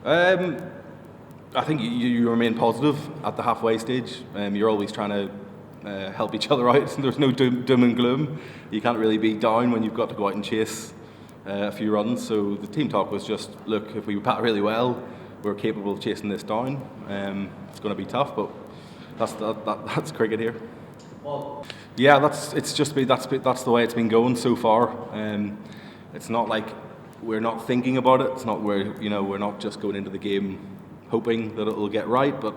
I think you remain positive at the halfway stage. You're always trying to help each other out. There's no doom and gloom. You can't really be down when you've got to go out and chase a few runs. So the team talk was just, look, if we bat really well, we're capable of chasing this down. It's going to be tough, but that's cricket here. Well, yeah, that's the way it's been going so far. It's not like we're not thinking about it. It's not we're not just going into the game hoping that it will get right, but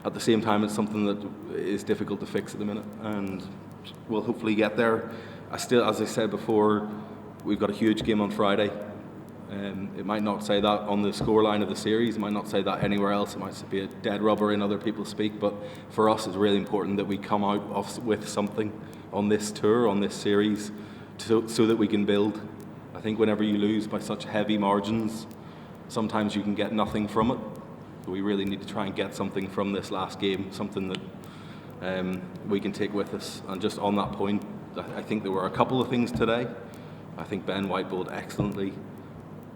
at the same time, it's something that is difficult to fix at the minute, and we'll hopefully get there. As I said before, we've got a huge game on Friday. It might not say that on the scoreline of the series, it might not say that anywhere else, it might be a dead rubber in other people's speak, but for us it's really important that we come out with something on this tour, on this series, so that we can build. I think whenever you lose by such heavy margins, sometimes you can get nothing from it. So we really need to try and get something from this last game, something that we can take with us. And just on that point, I think there were a couple of things today. I think Ben White bowled excellently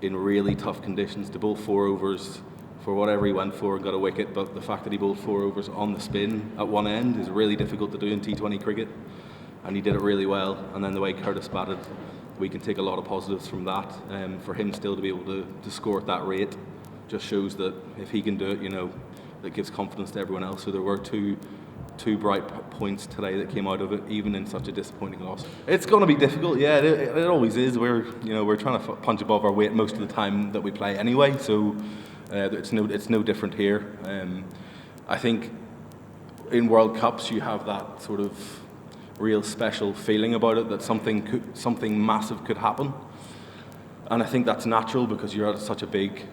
in really tough conditions to bowl 4 overs for whatever he went for and got a wicket, but the fact that he bowled 4 overs on the spin at one end is really difficult to do in T20 cricket, and he did it really well. And then the way Curtis batted, we can take a lot of positives from that. For him still to be able to score at that rate just shows that if he can do it, that gives confidence to everyone else. So there were two bright points today that came out of it, even in such a disappointing loss. It's going to be difficult, yeah. It always is. We're trying to punch above our weight most of the time that we play anyway. So it's no different here. I think in World Cups you have that sort of real special feeling about it, that something massive could happen, and I think that's natural because you're at such a big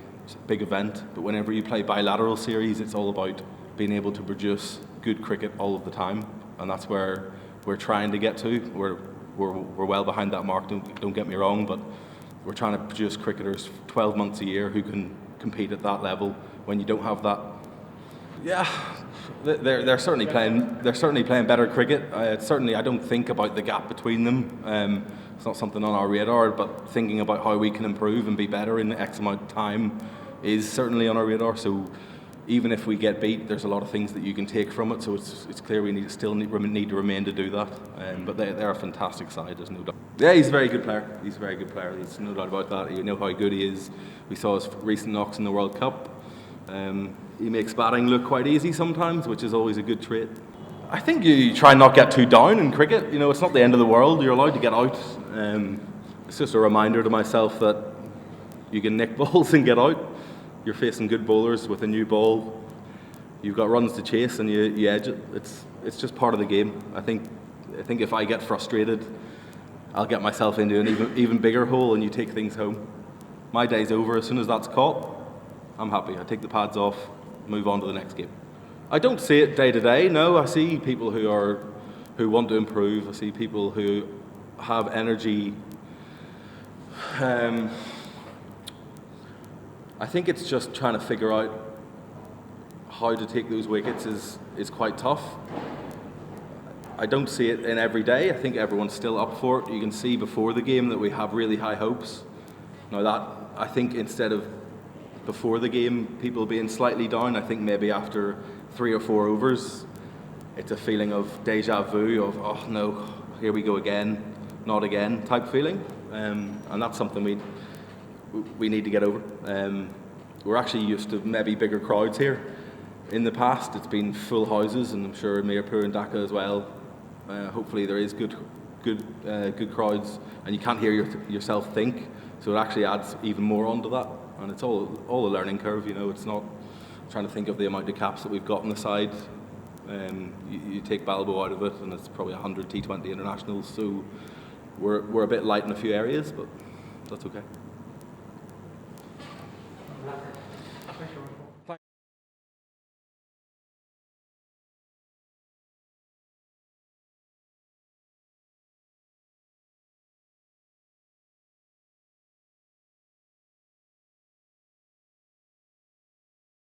event. But whenever you play bilateral series, it's all about being able to produce good cricket all of the time, and that's where we're trying to get to. We're well behind that mark, don't get me wrong, but we're trying to produce cricketers 12 months a year who can compete at that level. When you don't have that, yeah, they're certainly playing better cricket. I don't think about the gap between them. It's not something on our radar, but thinking about how we can improve and be better in X amount of time is certainly on our radar. So even if we get beat, there's a lot of things that you can take from it. So it's clear we still need to remain to do that. But they're a fantastic side, there's no doubt. Yeah, he's a very good player. There's no doubt about that. You know how good he is. We saw his recent knocks in the World Cup. He makes batting look quite easy sometimes, which is always a good trait. I think you try and not get too down in cricket. It's not the end of the world. You're allowed to get out. It's just a reminder to myself that you can nick balls and get out. You're facing good bowlers with a new ball. You've got runs to chase and you edge it. It's just part of the game. I think if I get frustrated, I'll get myself into an even bigger hole and you take things home. My day's over. As soon as that's caught, I'm happy. I take the pads off, move on to the next game. I don't see it day to day. No, I see people who want to improve. I see people who have energy. I think it's just trying to figure out how to take those wickets is quite tough. I don't see it in every day. I think everyone's still up for it. You can see before the game that we have really high hopes. Now that, I think instead of before the game people being slightly down, I think maybe after 3 or 4 overs it's a feeling of deja vu, of oh no, here we go again, not again type feeling, and that's something we need to get over. We're actually used to maybe bigger crowds here. In the past it's been full houses, and I'm sure Mirpur and Dhaka as well. Hopefully there is good crowds and you can't hear yourself think, so it actually adds even more onto that. And it's all a learning curve, It's not trying to think of the amount of caps that we've got on the side. You take Balbo out of it, and it's probably 100 T20 internationals. So we're a bit light in a few areas, but that's okay.